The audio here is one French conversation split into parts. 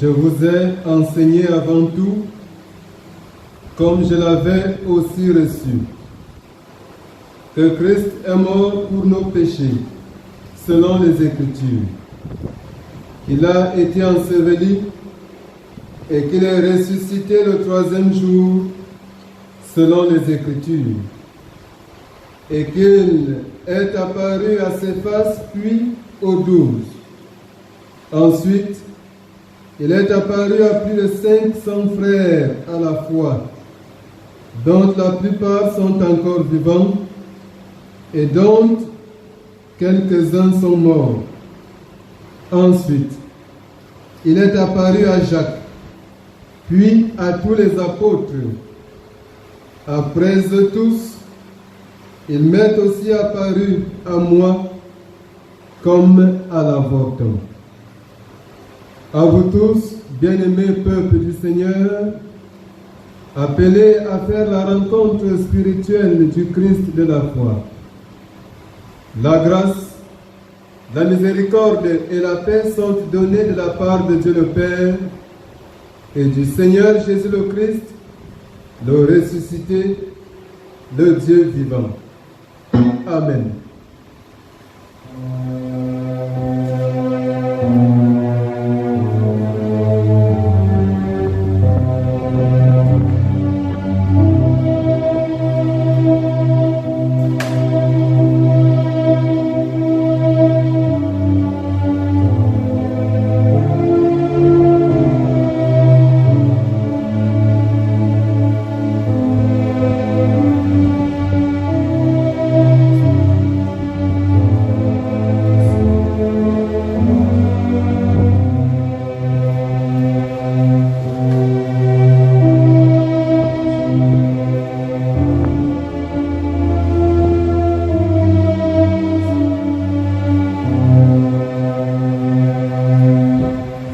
Je vous ai enseigné avant tout, comme je l'avais aussi reçu, que Christ est mort pour nos péchés, selon les Écritures, qu'il a été enseveli et qu'il est ressuscité le troisième jour, selon les Écritures, et qu'il est apparu à Céphas, puis aux 12. Ensuite, il est apparu à plus de 500 frères à la fois, dont la plupart sont encore vivants et dont quelques-uns sont morts. Ensuite, il est apparu à Jacques, puis à tous les apôtres. Après eux tous, il m'est aussi apparu à moi comme à l'avorton. À vous tous, bien-aimés peuple du Seigneur, appelés à faire la rencontre spirituelle du Christ de la foi. La grâce, la miséricorde et la paix sont données de la part de Dieu le Père et du Seigneur Jésus le Christ, le ressuscité, le Dieu vivant. Amen.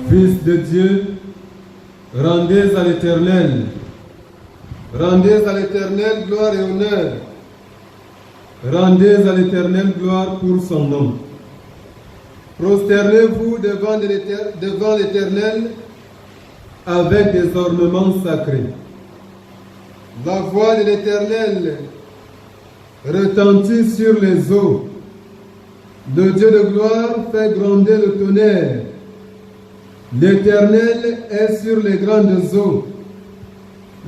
Fils de Dieu, rendez à l'Éternel gloire et honneur. Rendez à l'Éternel gloire pour son nom. Prosternez-vous devant l'Éternel avec des ornements sacrés. La voix de l'Éternel retentit sur les eaux. Le Dieu de gloire fait gronder le tonnerre. L'Éternel est sur les grandes eaux.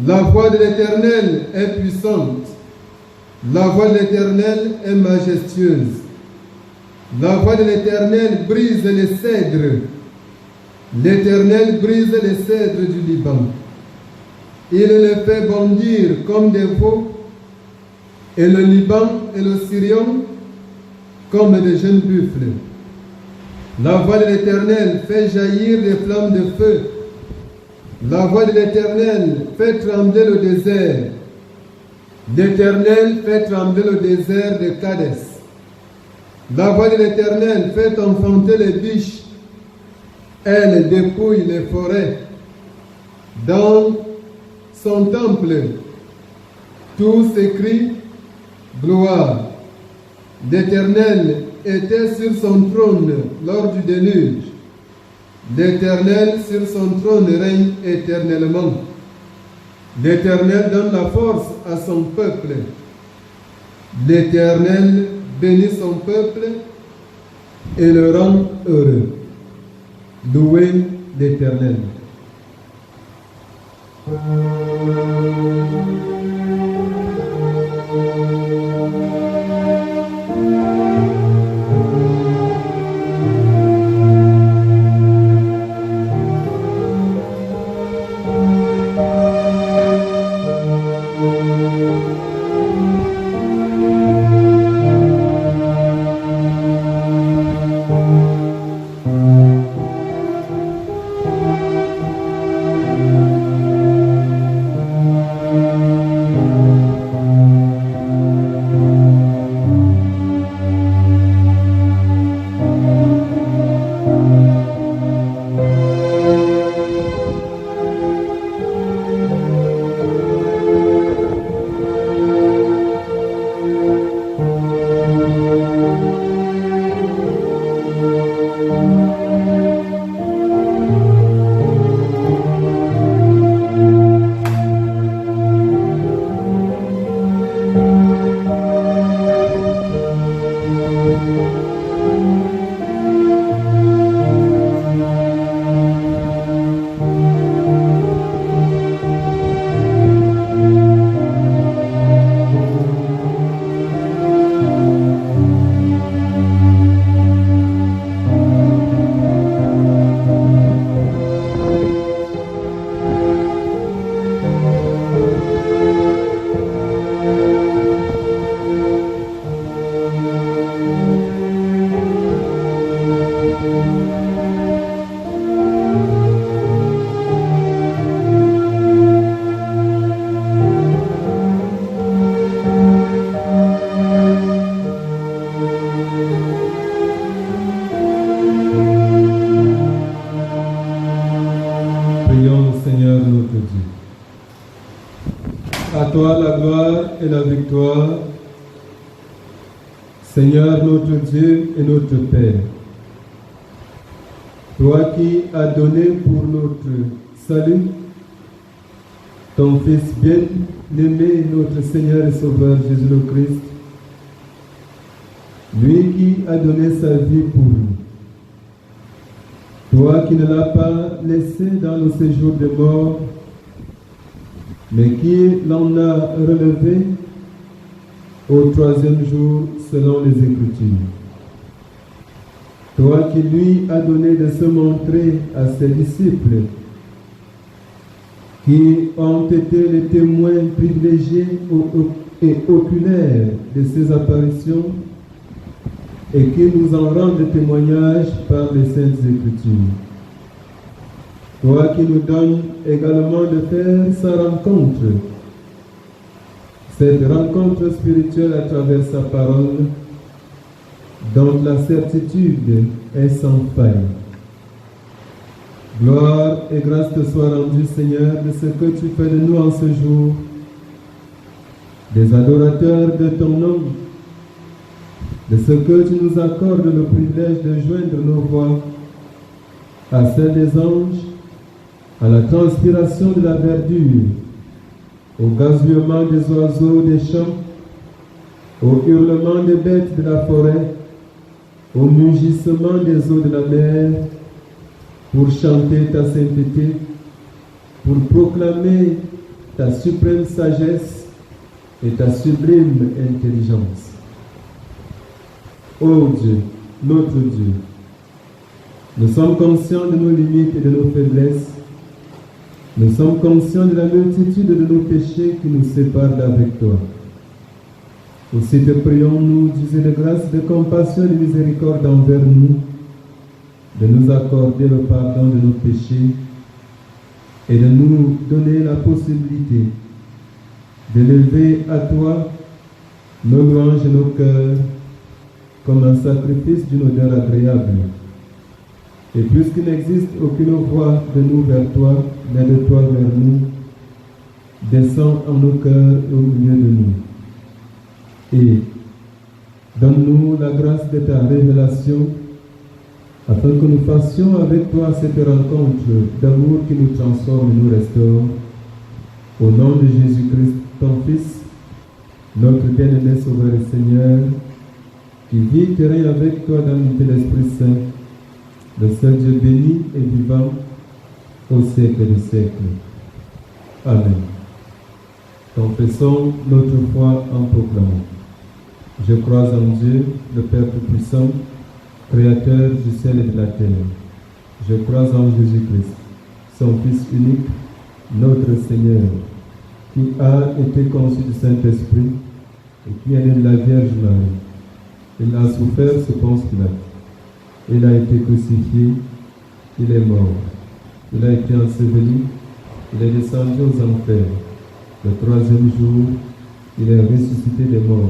La voix de l'Éternel est puissante. La voix de l'Éternel est majestueuse. La voix de l'Éternel brise les cèdres. L'Éternel brise les cèdres du Liban. Il les fait bondir comme des veaux, et le Liban et le Syrion comme des jeunes buffles. La voix de l'Éternel fait jaillir des flammes de feu. La voix de l'Éternel fait trembler le désert. L'Éternel fait trembler le désert de Kadès. La voix de l'Éternel fait enfanter les biches. Elle dépouille les forêts. Dans son temple, tous s'écrient gloire. L'Éternel était sur son trône lors du déluge. L'Éternel sur son trône règne éternellement. L'Éternel donne la force à son peuple. L'Éternel bénit son peuple et le rend heureux. Louez l'Éternel. Dieu. À toi la gloire et la victoire, Seigneur notre Dieu et notre Père. Toi qui as donné pour notre salut ton Fils bien-aimé, notre Seigneur et Sauveur Jésus le Christ, lui qui a donné sa vie pour nous. Toi qui ne l'as pas laissé dans le séjour des morts, mais qui l'en a relevé au troisième jour selon les Écritures. Toi qui lui as donné de se montrer à ses disciples, qui ont été les témoins privilégiés et oculaires de ses apparitions, et qui nous en rendent témoignage par les Saintes Écritures. Toi qui nous donnes également de faire sa rencontre, cette rencontre spirituelle à travers sa parole, dont la certitude est sans faille. Gloire et grâce te soient rendues, Seigneur, de ce que tu fais de nous en ce jour, des adorateurs de ton nom, de ce que tu nous accordes le privilège de joindre nos voix à celle des anges, à la transpiration de la verdure, au gazouillement des oiseaux des champs, au hurlement des bêtes de la forêt, au mugissement des eaux de la mer, pour chanter ta sainteté, pour proclamer ta suprême sagesse et ta sublime intelligence. Ô Dieu, notre Dieu, nous sommes conscients de nos limites et de nos faiblesses. Nous sommes conscients de la multitude de nos péchés qui nous séparent d'avec toi. Aussi te prions-nous, Dieu de grâce, de compassion et de miséricorde envers nous, de nous accorder le pardon de nos péchés et de nous donner la possibilité d'élever à toi nos louanges et nos cœurs comme un sacrifice d'une odeur agréable. Et puisqu'il n'existe aucune voie de nous vers toi, mais de toi vers nous, descends en nos cœurs et au milieu de nous. Et donne-nous la grâce de ta révélation, afin que nous fassions avec toi cette rencontre d'amour qui nous transforme et nous restaure. Au nom de Jésus-Christ, ton Fils, notre bien-aimé Sauveur et Seigneur, qui vit et règne avec toi dans l'unité de l'Esprit Saint, le seul Dieu béni et vivant, au siècle des siècles. Amen. Confessons notre foi en proclamant. Je crois en Dieu, le Père Tout-Puissant, Créateur du ciel et de la terre. Je crois en Jésus-Christ, son Fils unique, notre Seigneur, qui a été conçu du Saint-Esprit et qui est né de la Vierge Marie. Il a souffert sous Ponce Pilate. Il a été crucifié, il est mort. Il a été enseveli, il est descendu aux enfers. Le troisième jour, il est ressuscité des morts.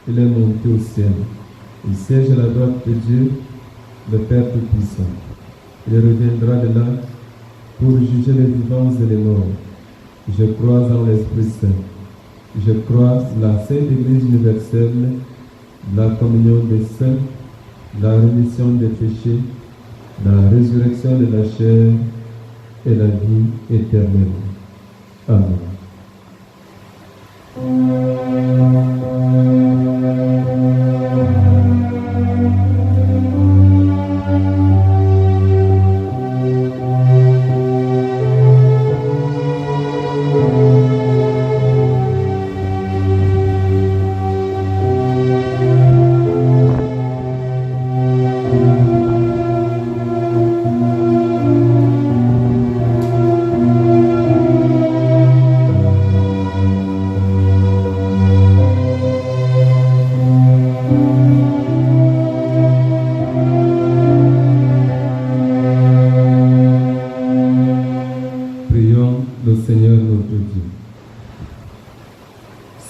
Il est monté au ciel. Il siège à la droite de Dieu, le Père Tout-Puissant. Il reviendra de là pour juger les vivants et les morts. Je crois en l'Esprit Saint. Je crois la Sainte Église universelle, la communion des saints, la rémission des péchés, la résurrection de la chair et la vie éternelle. Amen.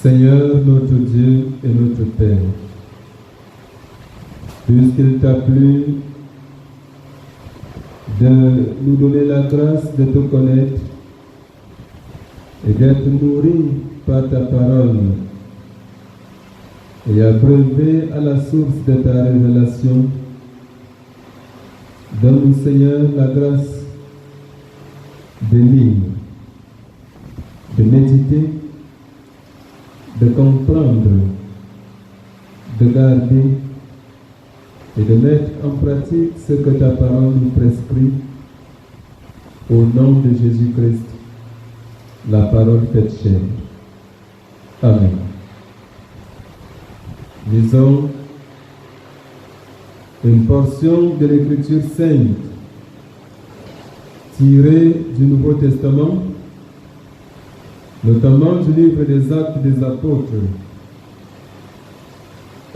Seigneur notre Dieu et notre Père, puisqu'il t'a plu de nous donner la grâce de te connaître et d'être nourri par ta parole et abreuvé à la source de ta révélation. Donne-nous, Seigneur, la grâce de lire, de méditer, de comprendre, de garder et de mettre en pratique ce que ta parole nous prescrit. Au nom de Jésus-Christ, la parole faite chair. Amen. Lisons une portion de l'Écriture sainte tirée du Nouveau Testament, notamment du livre des Actes des Apôtres.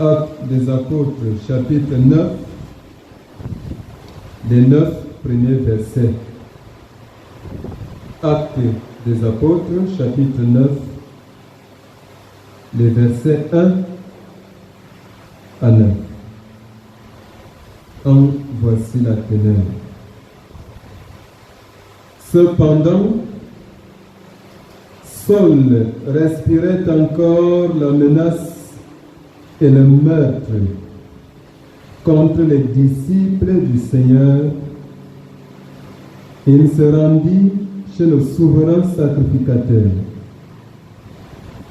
Actes des Apôtres, chapitre 9, les 9 premiers versets. Actes des Apôtres, chapitre 9, les versets 1 à 9. En voici la teneur. Cependant, Saul respirait encore la menace et le meurtre contre les disciples du Seigneur. Il se rendit chez le souverain sacrificateur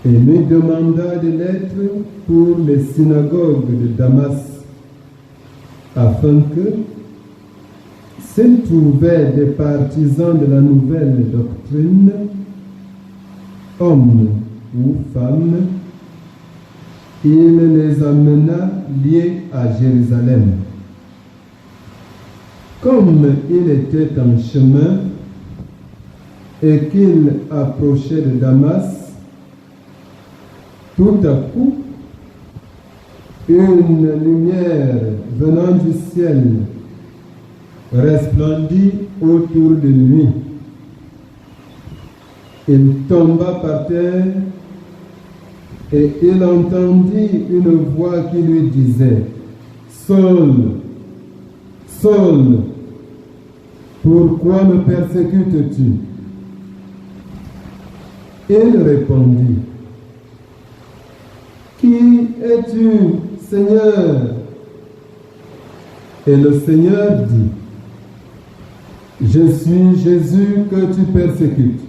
et lui demanda des lettres pour les synagogues de Damas, afin que, s'il trouvait des partisans de la nouvelle doctrine, hommes ou femmes, il les amena liés à Jérusalem. Comme il était en chemin et qu'il approchait de Damas, tout à coup, une lumière venant du ciel resplendit autour de lui. Il tomba par terre et il entendit une voix qui lui disait: Saul, Saul, pourquoi me persécutes-tu? Il répondit: Qui es-tu, Seigneur? Et le Seigneur dit: Je suis Jésus que tu persécutes.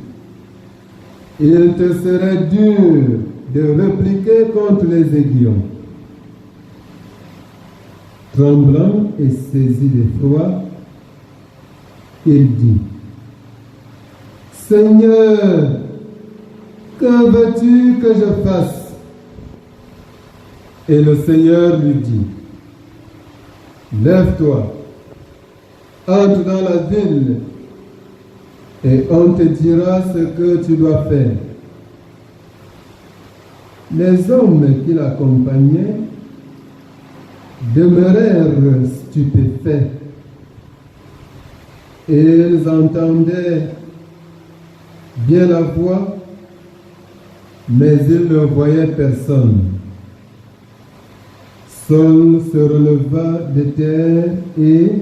Il te serait dur de répliquer contre les aiguillons. Tremblant et saisi d'effroi, il dit: Seigneur, que veux-tu que je fasse? Et le Seigneur lui dit: Lève-toi, entre dans la ville, et on te dira ce que tu dois faire. Les hommes qui l'accompagnaient demeurèrent stupéfaits. Ils entendaient bien la voix, mais ils ne voyaient personne. Saul se releva de terre et,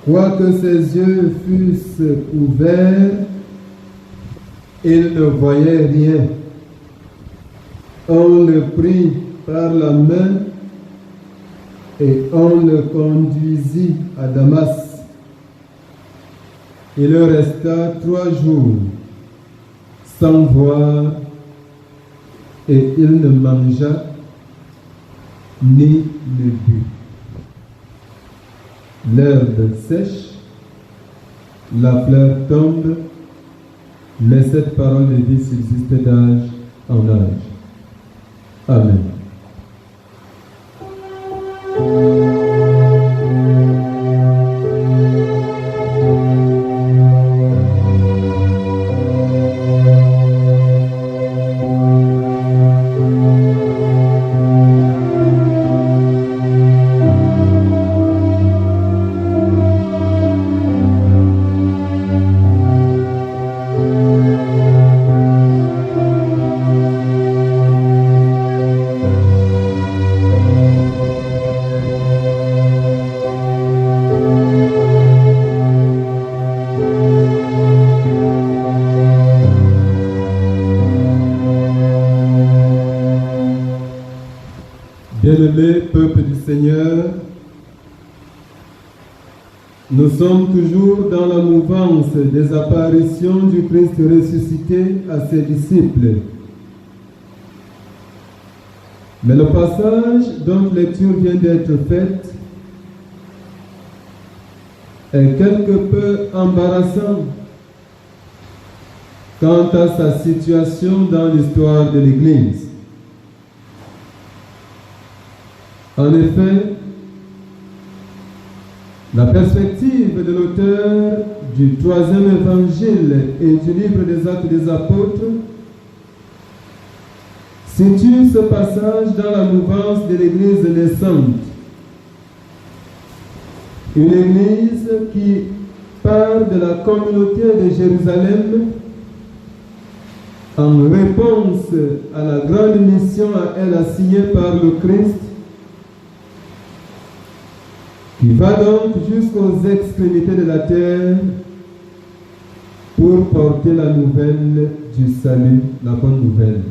quoique ses yeux fussent ouverts, il ne voyait rien. On le prit par la main et on le conduisit à Damas. Il resta 3 jours sans voir et il ne mangea ni ne but. L'herbe sèche, la fleur tombe, mais cette parole de vie subsiste d'âge en âge. Amen. Bien-aimés, peuple du Seigneur, nous sommes toujours dans la mouvance des apparitions du Christ ressuscité à ses disciples. Mais le passage dont lecture vient d'être faite est quelque peu embarrassant quant à sa situation dans l'histoire de l'Église. En effet, la perspective de l'auteur du 3e évangile et du livre des Actes des Apôtres situe ce passage dans la mouvance de l'Église naissante. Une Église qui part de la communauté de Jérusalem en réponse à la grande mission à elle assignée par le Christ, qui va donc jusqu'aux extrémités de la terre pour porter la nouvelle du salut, la bonne nouvelle.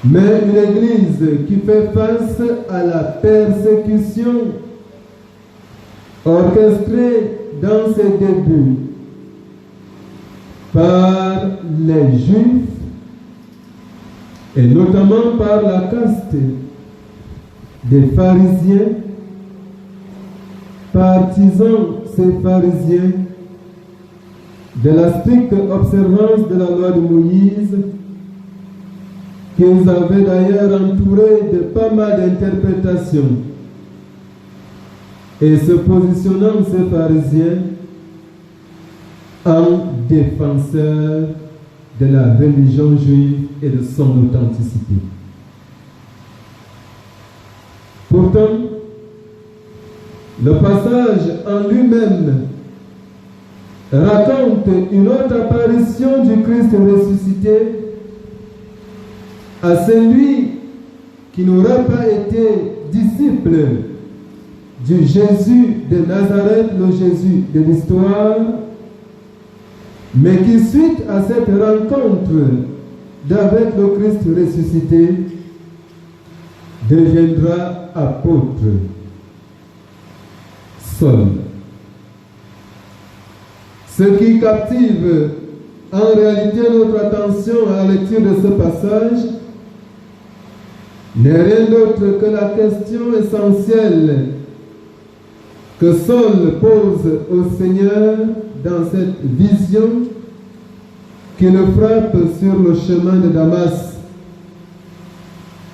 Mais une Église qui fait face à la persécution orchestrée dans ses débuts par les Juifs et notamment par la caste des pharisiens, partisans ces pharisiens de la stricte observance de la loi de Moïse, qu'ils avaient d'ailleurs entouré de pas mal d'interprétations. Et se positionnant ces pharisiens en défenseurs de la religion juive et de son authenticité. Pourtant, le passage en lui-même raconte une autre apparition du Christ ressuscité à celui qui n'aurait pas été disciple du Jésus de Nazareth, le Jésus de l'histoire, mais qui, suite à cette rencontre avec le Christ ressuscité, deviendra apôtre. Saul. Ce qui captive en réalité notre attention à la lecture de ce passage n'est rien d'autre que la question essentielle que Saul pose au Seigneur dans cette vision qui le frappe sur le chemin de Damas.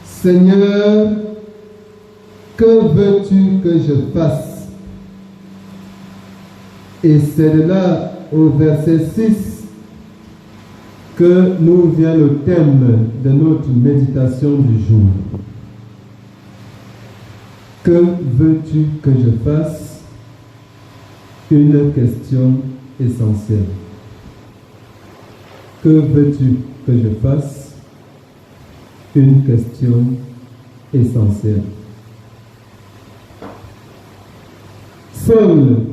Seigneur, que veux-tu que je fasse? Et c'est de là, au verset 6, que nous vient le thème de notre méditation du jour. Que veux-tu que je fasse? Une question essentielle. Que veux-tu que je fasse? Une question essentielle. Saul,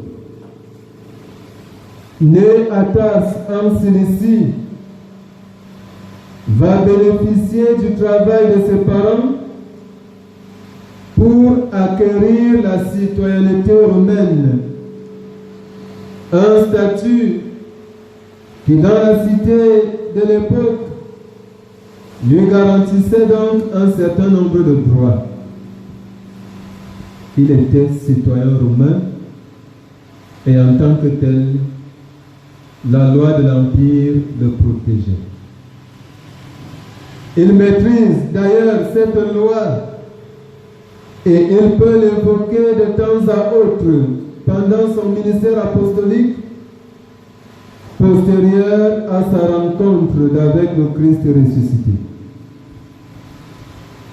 né à Tarse en Cilicie, va bénéficier du travail de ses parents pour acquérir la citoyenneté romaine, un statut qui dans la cité de l'époque lui garantissait donc un certain nombre de droits. Il était citoyen romain et en tant que tel, la loi de l'Empire le protégeait. Il maîtrise d'ailleurs cette loi et il peut l'évoquer de temps à autre pendant son ministère apostolique postérieur à sa rencontre avec le Christ ressuscité.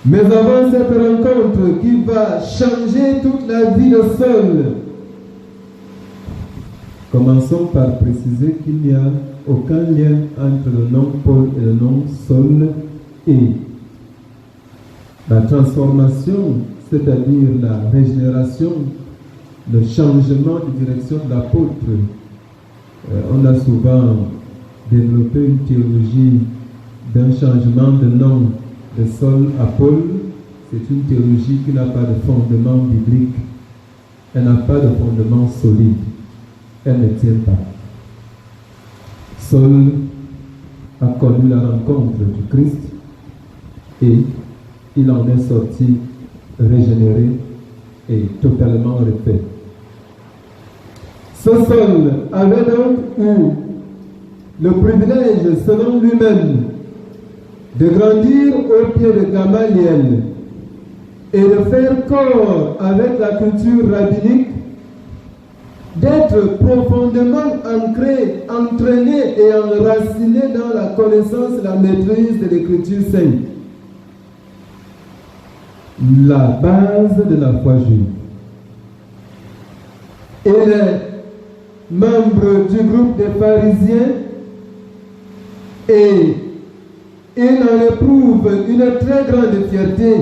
Mais avant cette rencontre qui va changer toute la vie de Saul, commençons par préciser qu'il n'y a aucun lien entre le nom Paul et le nom Saul et la transformation, c'est-à-dire la régénération, le changement de direction de l'apôtre. On a souvent développé une théologie d'un changement de nom de Saul à Paul, c'est une théologie qui n'a pas de fondement biblique. Elle n'a pas de fondement solide. Elle ne tient pas. Saul a connu la rencontre du Christ et il en est sorti régénéré et totalement refait. Ce Saul avait donc eu le privilège, selon lui-même, de grandir au pied de Gamaliel et de faire corps avec la culture rabbinique, d'être profondément ancré, entraîné et enraciné dans la connaissance et la maîtrise de l'Écriture sainte. La base de la foi juive. Il est membre du groupe des pharisiens et il en éprouve une très grande fierté.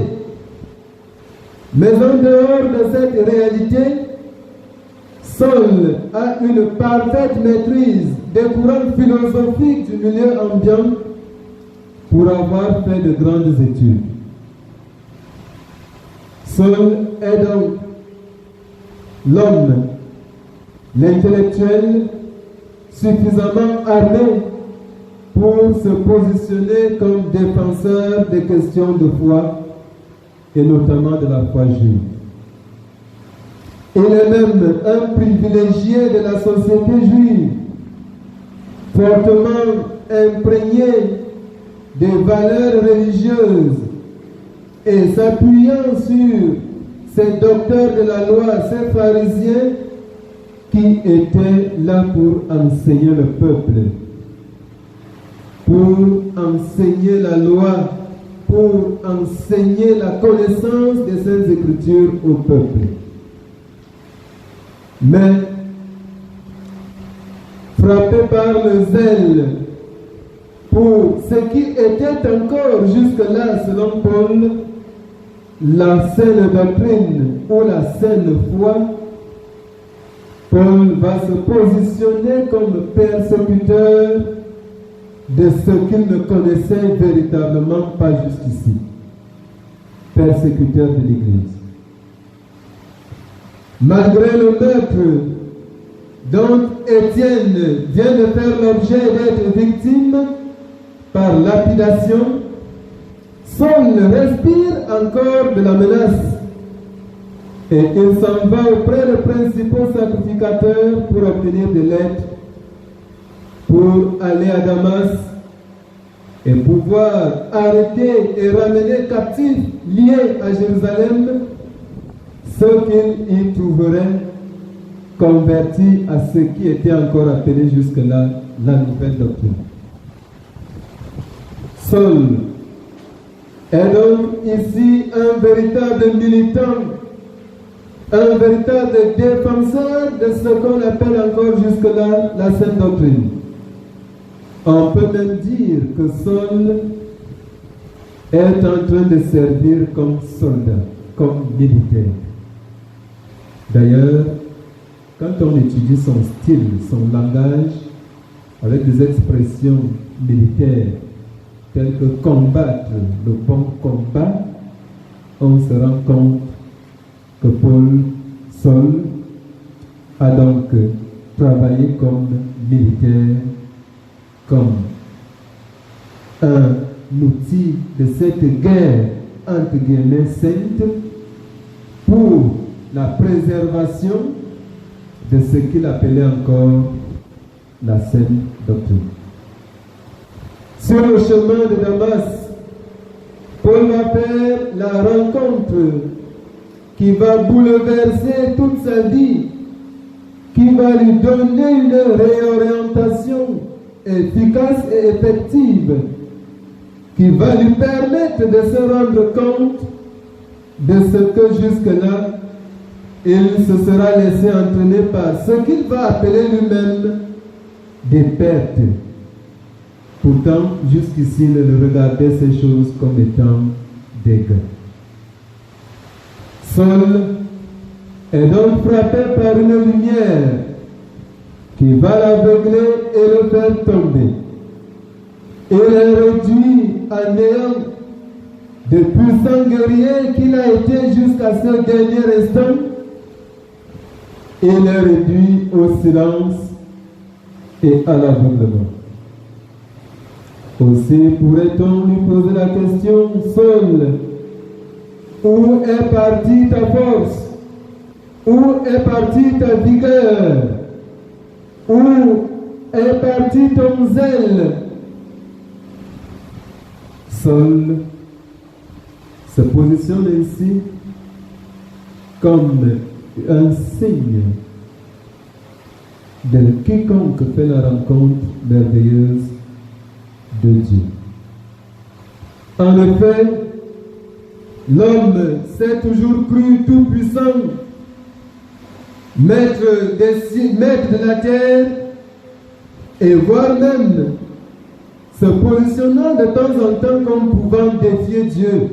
Mais en dehors de cette réalité, Saul a une parfaite maîtrise des courants philosophiques du milieu ambiant pour avoir fait de grandes études. Saul est donc l'homme, l'intellectuel suffisamment armé pour se positionner comme défenseur des questions de foi et notamment de la foi juive. Il est même un privilégié de la société juive, fortement imprégné des valeurs religieuses et s'appuyant sur ces docteurs de la loi, ces pharisiens qui étaient là pour enseigner le peuple, pour enseigner la loi, pour enseigner la connaissance des Saintes Écritures au peuple. Mais, frappé par le zèle pour ce qui était encore jusque-là, selon Paul, la saine doctrine ou la saine foi, Paul va se positionner comme persécuteur de ce qu'il ne connaissait véritablement pas jusqu'ici. Persécuteur de l'Église. Malgré le meurtre dont Étienne vient de faire l'objet d'être victime par lapidation, Saul respire encore de la menace et il s'en va auprès des principaux sacrificateurs pour obtenir des lettres, pour aller à Damas et pouvoir arrêter et ramener captifs liés à Jérusalem ceux qu'il y trouverait convertis à ce qui était encore appelé jusque-là la nouvelle doctrine. Saul est donc ici un véritable militant, un véritable défenseur de ce qu'on appelle encore jusque-là la sainte doctrine. On peut même dire que Saul est en train de servir comme soldat, comme militaire. D'ailleurs, quand on étudie son style, son langage, avec des expressions militaires telles que combattre, le bon combat, on se rend compte que Saul a donc travaillé comme militaire, comme un outil de cette guerre entre guillemets sainte pour la préservation de ce qu'il appelait encore la sainte doctrine. Sur le chemin de Damas, Paul va faire la rencontre qui va bouleverser toute sa vie, qui va lui donner une réorientation efficace et effective, qui va lui permettre de se rendre compte de ce que jusque-là, il se sera laissé entraîner par ce qu'il va appeler lui-même des pertes. Pourtant, jusqu'ici, il ne regardait ces choses comme étant des gains. Saul est donc frappé par une lumière qui va l'aveugler et le faire tomber. Il est réduit à néant de puissant guerrier qu'il a été jusqu'à ce dernier instant, il est réduit au silence et à l'aveuglement. Aussi pourrait-on lui poser la question, Saul, où est partie ta force? Où est partie ta vigueur? Où est parti ton zèle? Saul se positionne ainsi comme un signe de quiconque fait la rencontre merveilleuse de Dieu. En effet, l'homme s'est toujours cru tout-puissant, maître de la terre, et voire même se positionnant de temps en temps comme pouvant défier Dieu.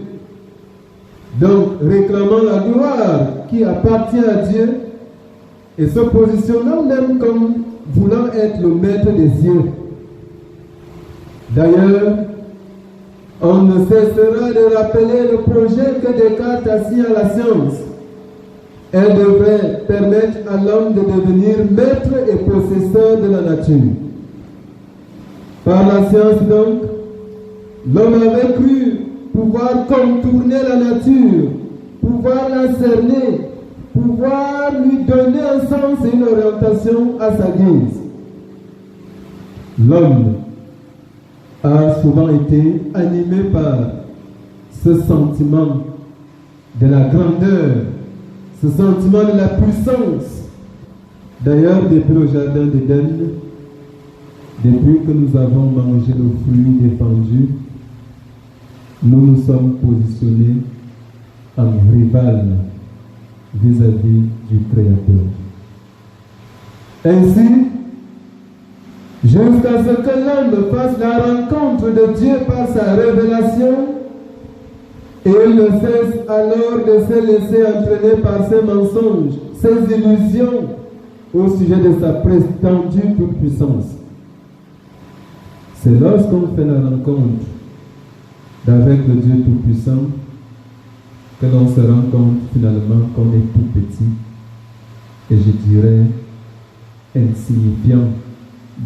Donc réclamant la gloire qui appartient à Dieu et se positionnant même comme voulant être le maître des cieux. D'ailleurs, on ne cessera de rappeler le projet que Descartes a signé à la science. Elle devrait permettre à l'homme de devenir maître et possesseur de la nature. Par la science donc, l'homme avait cru pouvoir contourner la nature, pouvoir la cerner, pouvoir lui donner un sens et une orientation à sa guise. L'homme a souvent été animé par ce sentiment de la grandeur, ce sentiment de la puissance. D'ailleurs, depuis le jardin d'Éden, depuis que nous avons mangé le fruit défendu, nous nous sommes positionnés en rival vis-à-vis du Créateur. Ainsi, jusqu'à ce que l'homme fasse la rencontre de Dieu par sa révélation, et il ne cesse alors de se laisser entraîner par ses mensonges, ses illusions au sujet de sa prétendue toute-puissance. C'est lorsqu'on fait la rencontre avec le Dieu Tout-Puissant que l'on se rend compte finalement qu'on est tout petit et je dirais insignifiant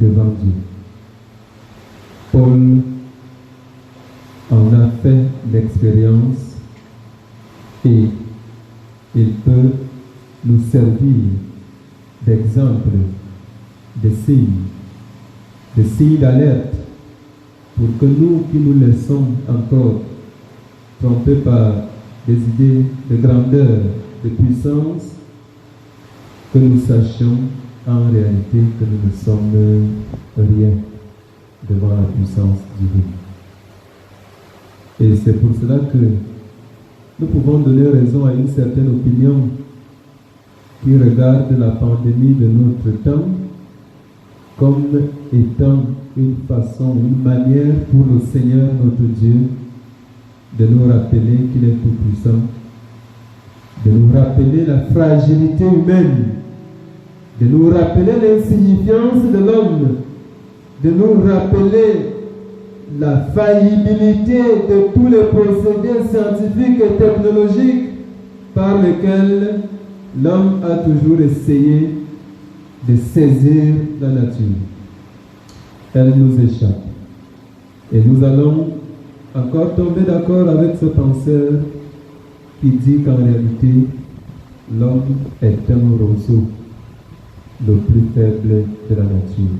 devant Dieu. Paul en a fait l'expérience et il peut nous servir d'exemple, de signes d'alerte pour que nous qui nous laissons encore tromper par des idées de grandeur, de puissance, que nous sachions en réalité que nous ne sommes rien devant la puissance divine. Et c'est pour cela que nous pouvons donner raison à une certaine opinion qui regarde la pandémie de notre temps comme étant une façon, une manière pour le Seigneur notre Dieu de nous rappeler qu'il est tout-puissant, de nous rappeler la fragilité humaine, de nous rappeler l'insignifiance de l'homme, de nous rappeler la faillibilité de tous les procédés scientifiques et technologiques par lesquels l'homme a toujours essayé de saisir la nature. Elle nous échappe. Et nous allons encore tomber d'accord avec ce penseur qui dit qu'en réalité, l'homme est un roseau, le plus faible de la nature.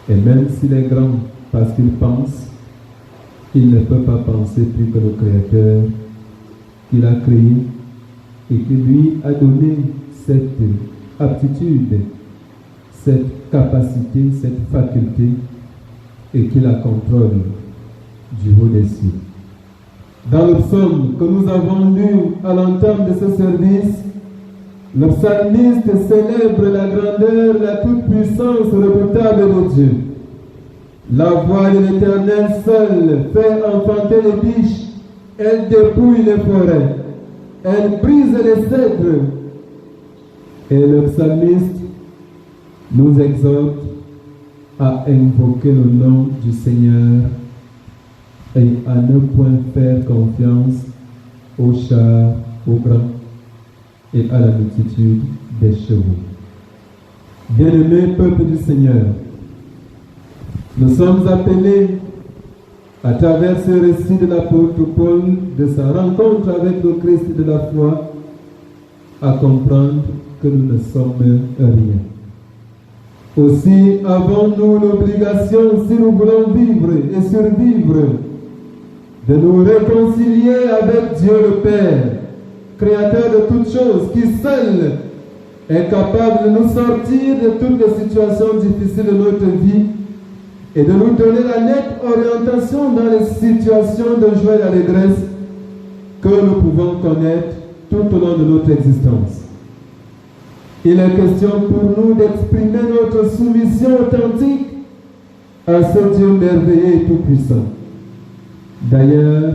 Et même s'il est grand parce qu'il pense, il ne peut pas penser plus que le Créateur qu'il a créé et qui lui a donné cette aptitude, cette capacité, cette faculté et qui la contrôle du haut des cieux. Dans le psaume que nous avons lu à l'entame de ce service, le psalmiste célèbre la grandeur, la toute-puissance redoutable de Dieu. La voix de l'Éternel seule fait enfanter les biches, elle dépouille les forêts, elle brise les cèdres. Et le psalmiste nous exhorte à invoquer le nom du Seigneur et à ne point faire confiance aux chars, aux grands et à la multitude des chevaux. Bien-aimés peuple du Seigneur, nous sommes appelés à travers ce récit de l'apôtre Paul, de sa rencontre avec le Christ de la foi, à comprendre que nous ne sommes rien. Aussi avons-nous l'obligation, si nous voulons vivre et survivre, de nous réconcilier avec Dieu le Père, Créateur de toutes choses, qui seul est capable de nous sortir de toutes les situations difficiles de notre vie et de nous donner la nette orientation dans les situations de joie et d'allégresse que nous pouvons connaître tout au long de notre existence. Il est question pour nous d'exprimer notre soumission authentique à ce Dieu merveilleux et tout-puissant. D'ailleurs,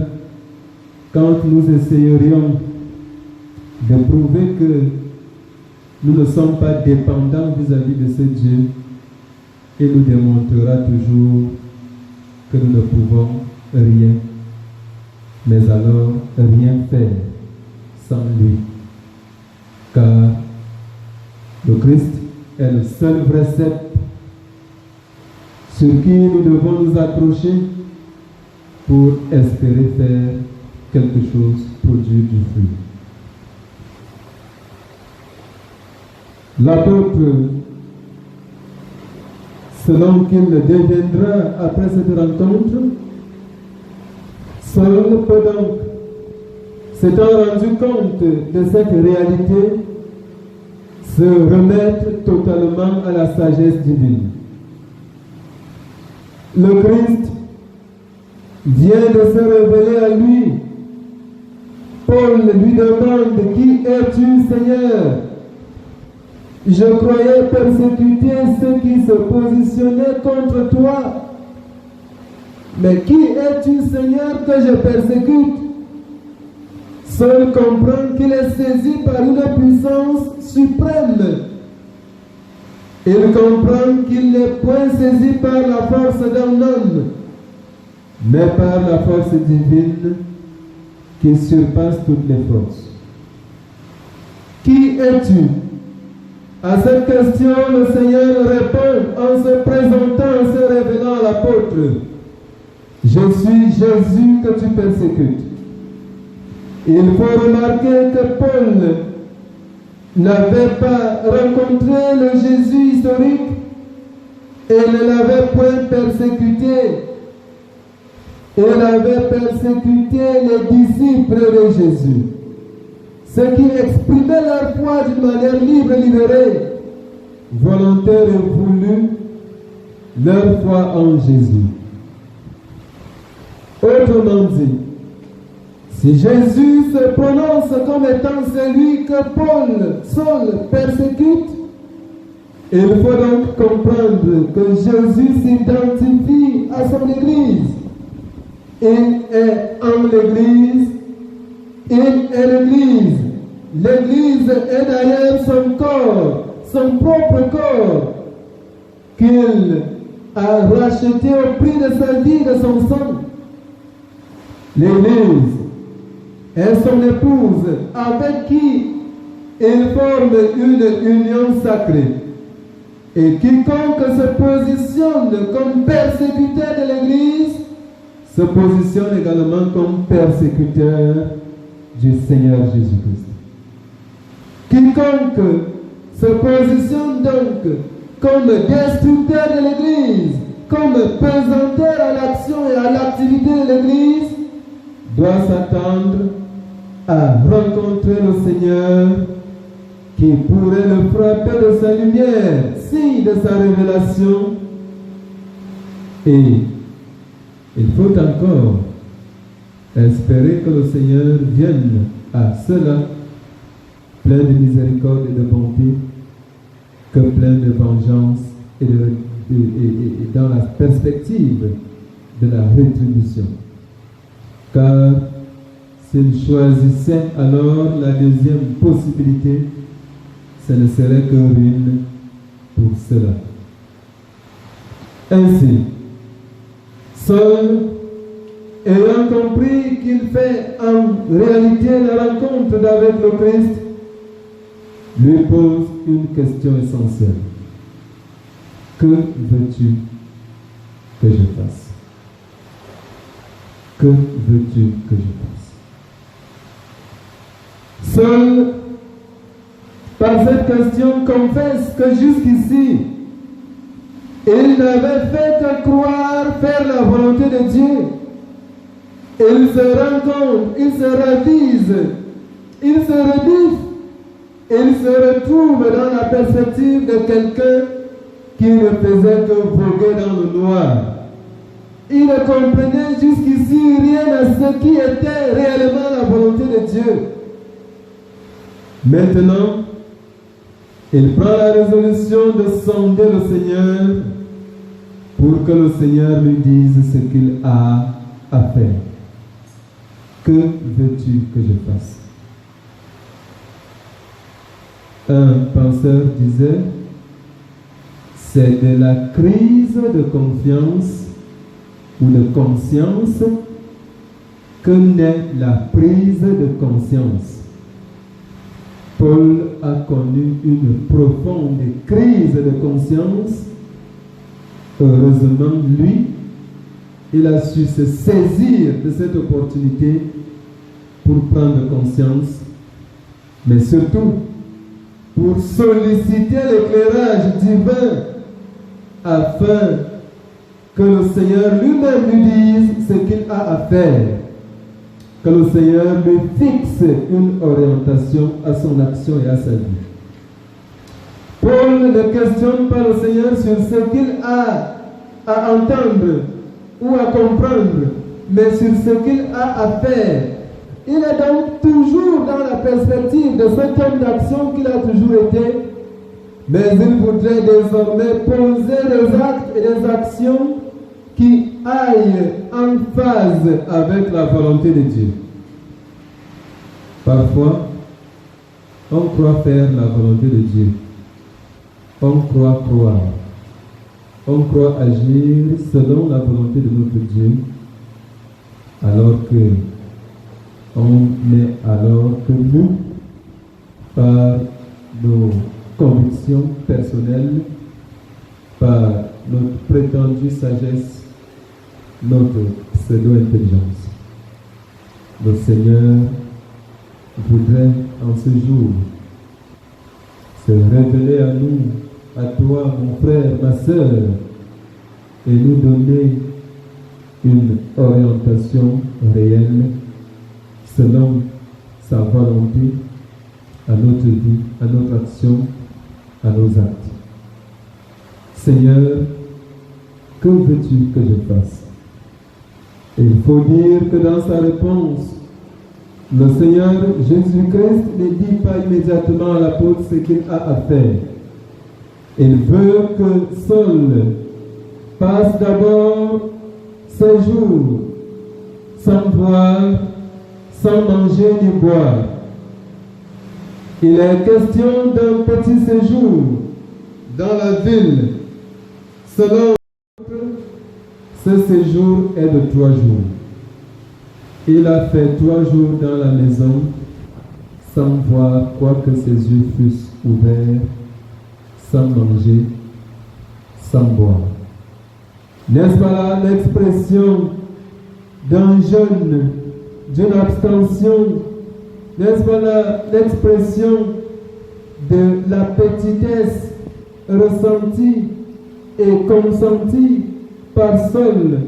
quand nous essayerions de prouver que nous ne sommes pas dépendants vis-à-vis de ce Dieu, il nous démontrera toujours que nous ne pouvons rien, mais alors rien faire sans lui. Car le Christ est le seul vrai cep sur qui nous devons nous accrocher pour espérer faire quelque chose, produire du fruit. L'apôtre, selon qu'il deviendra après cette rencontre, seul peut donc, s'étant rendu compte de cette réalité, se remettre totalement à la sagesse divine. Le Christ vient de se révéler à lui. Paul lui demande: qui es-tu, Seigneur? Je croyais persécuter ceux qui se positionnaient contre toi. Mais qui es-tu, Seigneur, que je persécute? Seul comprend qu'il est saisi par une puissance suprême. Il comprend qu'il n'est point saisi par la force d'un homme, mais par la force divine qui surpasse toutes les forces. Qui es-tu? À cette question, le Seigneur répond en se présentant, en se révélant à l'apôtre: je suis Jésus que tu persécutes. Il faut remarquer que Paul n'avait pas rencontré le Jésus historique et ne l'avait point persécuté. Il avait persécuté les disciples de Jésus, ceux qui exprimaient leur foi d'une manière libre et libérée, volontaire et voulue, leur foi en Jésus. Autrement dit, si Jésus se prononce comme étant celui que Saul persécute, il faut donc comprendre que Jésus s'identifie à son Église. Il est en l'Église, il est l'Église. L'Église est d'ailleurs son corps, son propre corps, qu'il a racheté au prix de sa vie, de son sang. L'Église est son épouse avec qui il forme une union sacrée. Et quiconque se positionne comme persécuteur de l'Église se positionne également comme persécuteur du Seigneur Jésus-Christ. Quiconque se positionne donc comme destructeur de l'Église, comme pesanteur à l'action et à l'activité de l'Église, doit s'attendre à rencontrer le Seigneur qui pourrait le frapper de sa lumière, signe de sa révélation. Et il faut encore espérer que le Seigneur vienne à cela plein de miséricorde et de bonté, que plein de vengeance et dans la perspective de la rétribution. Car s'il choisissait alors la deuxième possibilité, ce ne serait que ruine pour cela. Ainsi, seul ayant compris qu'il fait en réalité la rencontre avec le Christ, lui pose une question essentielle. Que veux-tu que je fasse? Que veux-tu que je fasse? Seul, par cette question, confesse que jusqu'ici, il n'avait fait que croire faire la volonté de Dieu. Il se rend compte, il se ravise, il se rebiffe, il se retrouve dans la perspective de quelqu'un qui ne faisait que voguer dans le noir. Il ne comprenait jusqu'ici rien à ce qui était réellement la volonté de Dieu. Maintenant, il prend la résolution de sonder le Seigneur pour que le Seigneur lui dise ce qu'il a à faire. Que veux-tu que je fasse? Un penseur disait, c'est de la crise de confiance ou de conscience que naît la prise de conscience. Paul a connu une profonde crise de conscience. Heureusement, lui, il a su se saisir de cette opportunité pour prendre conscience, mais surtout pour solliciter l'éclairage divin afin que le Seigneur lui-même lui dise ce qu'il a à faire, que le Seigneur lui fixe une orientation à son action et à sa vie. Paul ne questionne pas le Seigneur sur ce qu'il a à entendre ou à comprendre, mais sur ce qu'il a à faire. Il est donc toujours dans la perspective de cet homme d'action qu'il a toujours été, mais il voudrait désormais poser des actes et des actions qui aillent en phase avec la volonté de Dieu. Parfois, on croit faire la volonté de Dieu. On croit croire. On croit agir selon la volonté de notre Dieu, alors que nous, par nos convictions personnelles, par notre prétendue sagesse, notre pseudo-intelligence. Le Seigneur voudrait en ce jour se révéler à nous, à toi, mon frère, ma sœur, et nous donner une orientation réelle selon sa volonté à notre vie, à notre action, à nos actes. Seigneur, que veux-tu que je fasse? Et il faut dire que dans sa réponse, le Seigneur Jésus-Christ ne dit pas immédiatement à l'apôtre ce qu'il a à faire. Il veut que Saul passe d'abord ses jours sans boire, sans manger ni boire. Il est question d'un petit séjour dans la ville. Selon ce séjour est de 3 jours. Il a fait 3 jours dans la maison sans voir quoique ses yeux fussent ouverts, sans manger, sans boire. N'est-ce pas là l'expression d'un jeûne, d'une abstention? N'est-ce pas là l'expression de la petitesse ressentie et consentie par Saul?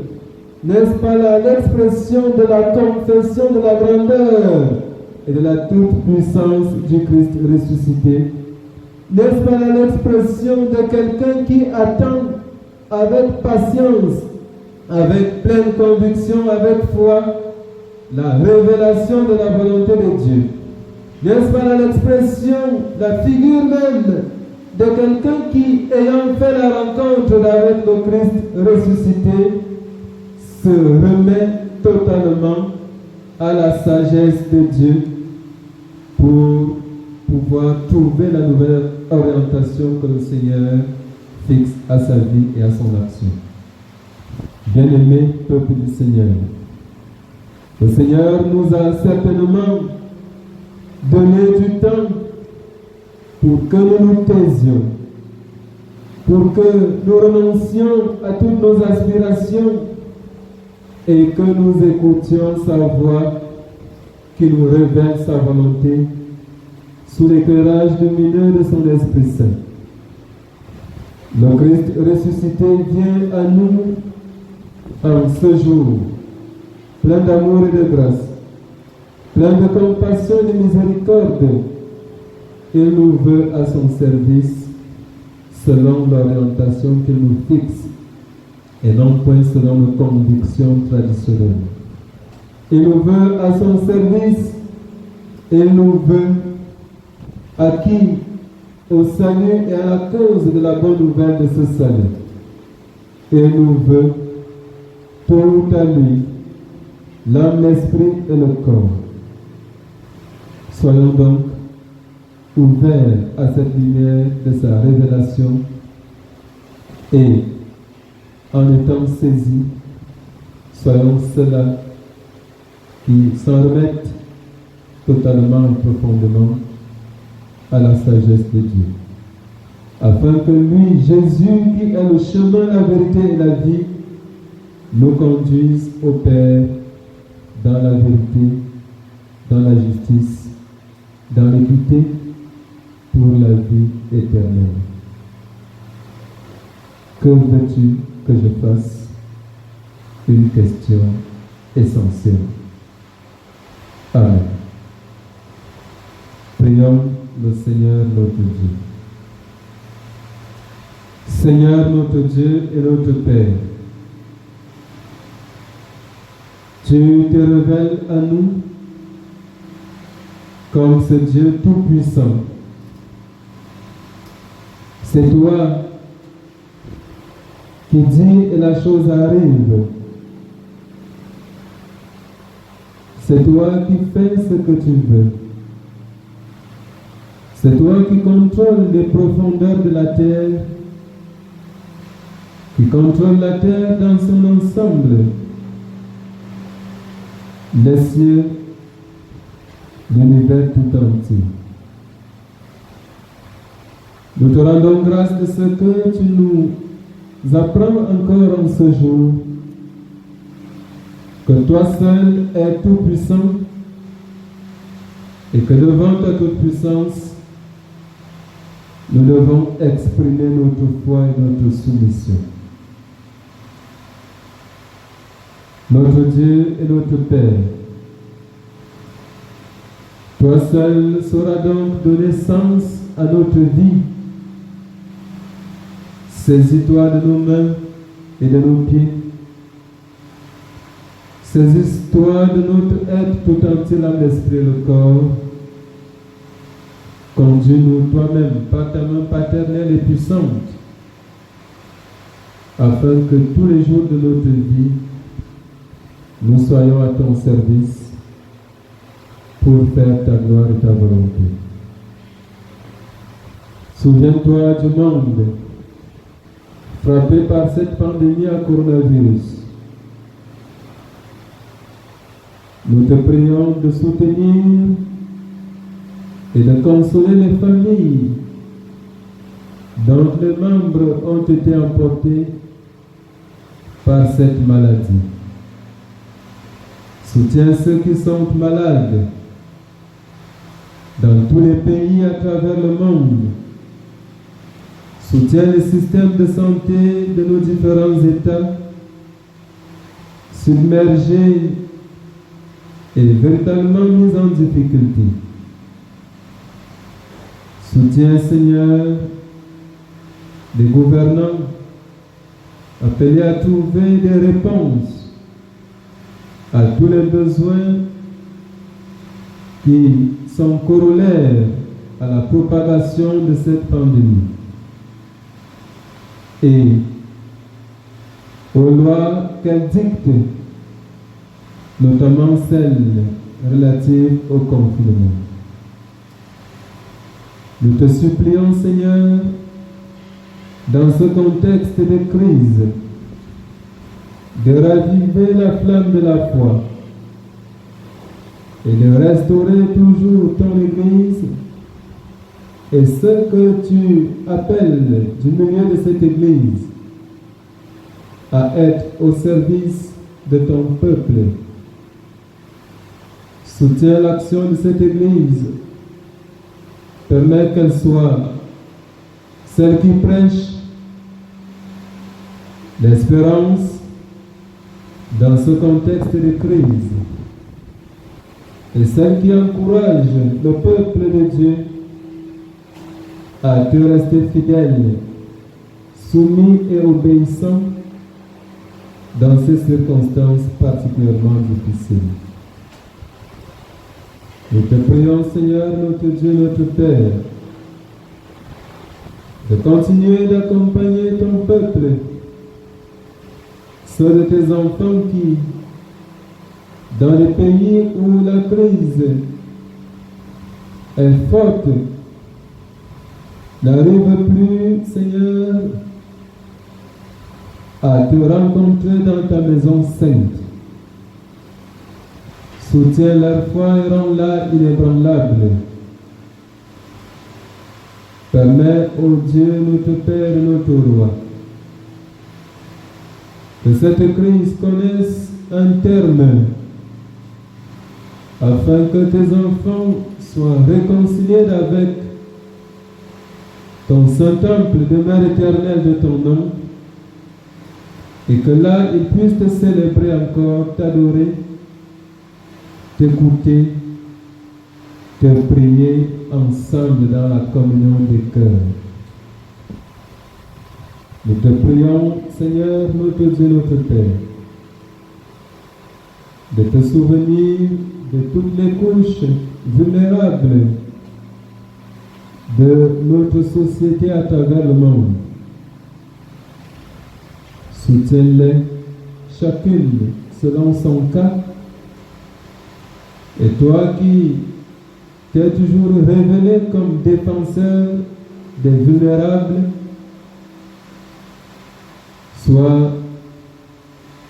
N'est-ce pas là l'expression de la confession de la grandeur et de la toute-puissance du Christ ressuscité? N'est-ce pas là l'expression de quelqu'un qui attend avec patience, avec pleine conviction, avec foi, la révélation de la volonté de Dieu? N'est-ce pas là l'expression, la figure même de quelqu'un qui, ayant fait la rencontre avec le Christ ressuscité, se remet totalement à la sagesse de Dieu pour pouvoir trouver la nouvelle orientation que le Seigneur fixe à sa vie et à son action. Bien-aimé peuple du Seigneur, Le Seigneur nous a certainement donné du temps pour que nous nous taisions, pour que nous renoncions à toutes nos aspirations et que nous écoutions sa voix qui nous révèle sa volonté sous l'éclairage lumineux de son Esprit Saint. Le Christ ressuscité vient à nous en ce jour, plein d'amour et de grâce, plein de compassion et de miséricorde. Il nous veut à son service selon l'orientation qu'il nous fixe et non point selon nos convictions traditionnelles. Il nous veut à son service, il nous veut acquis au salut et à la cause de la bonne nouvelle de ce salut. Il nous veut tout à lui, l'âme, l'esprit et le corps. Soyons donc ouverts à cette lumière de sa révélation et en étant saisis, soyons ceux-là qui s'en remettent totalement et profondément à la sagesse de Dieu, afin que lui, Jésus, qui est le chemin, la vérité et la vie, nous conduise au Père dans la vérité, dans la justice, dans l'équité, pour la vie éternelle. Que veux-tu que je fasse? Une question essentielle. Amen. Prions le Seigneur notre Dieu. Seigneur notre Dieu et notre Père, tu te révèles à nous comme ce Dieu tout-puissant. C'est toi qui dis et la chose arrive. C'est toi qui fais ce que tu veux. C'est toi qui contrôles les profondeurs de la terre, qui contrôle la terre dans son ensemble, les cieux, l'univers tout entier. Nous te rendons grâce de ce que tu nous apprends encore en ce jour, que toi seul es tout-puissant et que devant ta toute-puissance, nous devons exprimer notre foi et notre soumission. Notre Dieu et notre Père, toi seul sauras donc donner sens à notre vie. Saisis-toi de nos mains et de nos pieds. Saisis-toi de notre être tout entier, l'âme, l'esprit et le corps. Conduis-nous toi-même par ta main paternelle et puissante, afin que tous les jours de notre vie, nous soyons à ton service pour faire ta gloire et ta volonté. Souviens-toi du monde frappé par cette pandémie à coronavirus. Nous te prions de soutenir et de consoler les familles dont les membres ont été emportés par cette maladie. Soutiens ceux qui sont malades dans tous les pays à travers le monde. Soutiens les systèmes de santé de nos différents États, submergés et véritablement mis en difficulté. Soutiens, Seigneur, les gouvernants appelés à trouver des réponses à tous les besoins qui sont corollaires à la propagation de cette pandémie et aux lois qu'elle dicte, notamment celles relatives au confinement. Nous te supplions, Seigneur, dans ce contexte de crise, de raviver la flamme de la foi et de restaurer toujours ton Église et ce que tu appelles du milieu de cette Église à être au service de ton peuple. Soutiens l'action de cette Église. Permets qu'elle soit celle qui prêche l'espérance dans ce contexte de crise et celle qui encourage le peuple de Dieu à te rester fidèle, soumis et obéissant dans ces circonstances particulièrement difficiles. Nous te prions, Seigneur, notre Dieu, notre Père, de continuer d'accompagner ton peuple, ceux de tes enfants qui, dans les pays où la crise est forte, n'arrivent plus, Seigneur, à te rencontrer dans ta maison sainte. Soutiens leur foi et rends-la inébranlable. Permets, ô Dieu, notre Père et notre Roi, que cette crise connaisse un terme, afin que tes enfants soient réconciliés avec ton Saint-Temple, demeure éternelle de ton nom, et que là, ils puissent te célébrer encore, t'adorer, t'écouter, te prier ensemble dans la communion des cœurs. Nous te prions, Seigneur, notre Dieu, notre Père, de te souvenir de toutes les couches vulnérables de notre société à travers le monde. Soutiens-les, chacune selon son cas. Et toi qui t'es toujours révélé comme défenseur des vulnérables, sois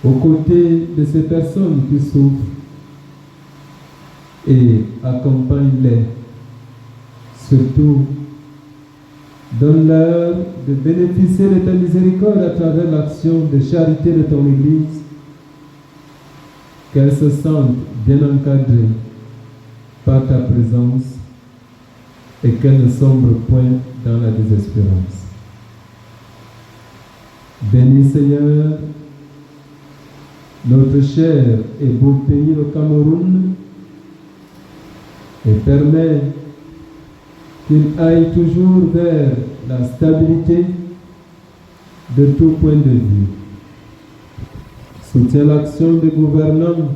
aux côtés de ces personnes qui souffrent et accompagne-les. Surtout, donne-leur de bénéficier de ta miséricorde à travers l'action de charité de ton Église, qu'elles se sentent bien encadrées par ta présence et qu'elles ne sombrent point dans la désespérance. Bénis, Seigneur, notre cher et beau pays, le Cameroun, et permets qu'il aille toujours vers la stabilité de tout point de vue. Soutiens l'action des gouvernants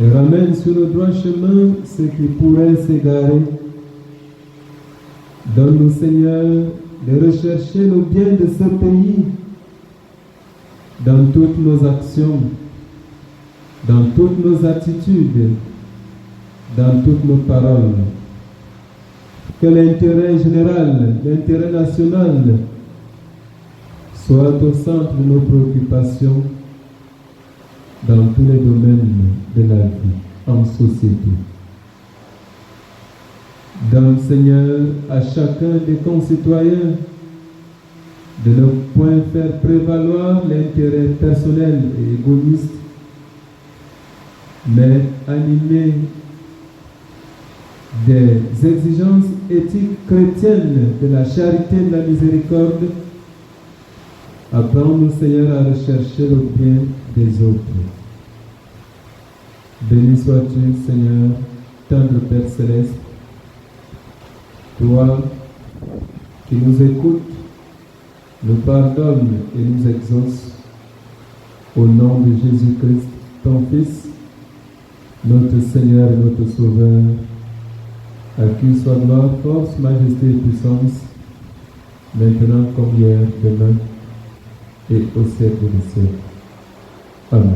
et ramène sur le droit chemin ceux qui pourraient s'égarer. Donne-nous, Seigneur, de rechercher le bien de ce pays dans toutes nos actions, dans toutes nos attitudes, dans toutes nos paroles. Que l'intérêt général, l'intérêt national soit au centre de nos préoccupations dans tous les domaines de la vie, en société. Donne, Seigneur, à chacun des concitoyens de ne point faire prévaloir l'intérêt personnel et égoïste, mais animer des exigences éthiques chrétiennes de la charité et de la miséricorde. Apprends-nous, Seigneur, à rechercher le bien des autres. Béni sois-tu, Seigneur, tendre Père Céleste, toi qui nous écoutes, nous pardonnes et nous exauces, au nom de Jésus-Christ, ton Fils, notre Seigneur et notre Sauveur, à qui soit gloire, force, majesté et puissance, maintenant comme hier, demain, et au siècle des siècles. Amen.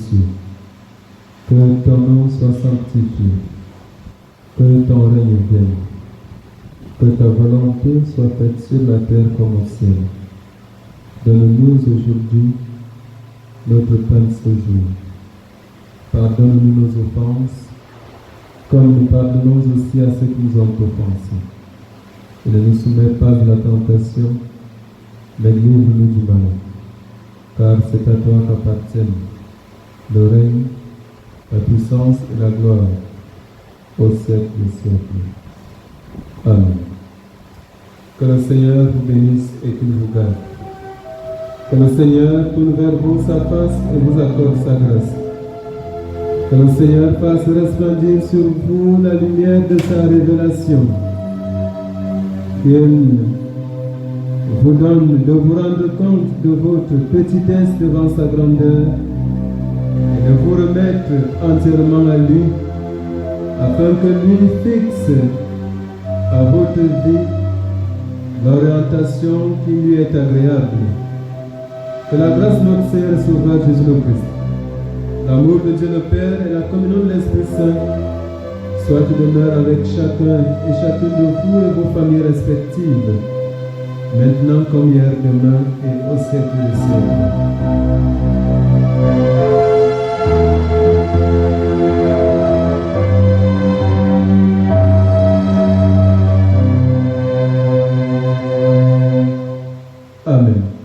cieux. Que ton nom soit sanctifié. Que ton règne vienne. Que ta volonté soit faite sur la terre comme au ciel. Donne-nous aujourd'hui notre pain de ce jour. Pardonne-nous nos offenses, comme nous pardonnons aussi à ceux qui nous ont offensés. Et ne nous soumets pas à la tentation, mais livre-nous du mal. Car c'est à toi qu'appartiennent le règne, la puissance et la gloire au siècle des siècles. Amen. Que le Seigneur vous bénisse et qu'il vous garde. Que le Seigneur tourne vers vous sa face et vous accorde sa grâce. Que le Seigneur fasse resplendir sur vous la lumière de sa révélation. Qu'il vous donne de vous rendre compte de votre petitesse devant sa grandeur et de vous remettre entièrement à lui, afin que lui fixe à votre vie l'orientation qui lui est agréable. Que la grâce de notre Seigneur et Sauveur Jésus le Christ, l'amour de Dieu le Père et la communion de l'Esprit Saint soient et demeurent avec chacun et chacune de vous et vos familles respectives, maintenant comme hier, demain et au siècle des siècles. Amen.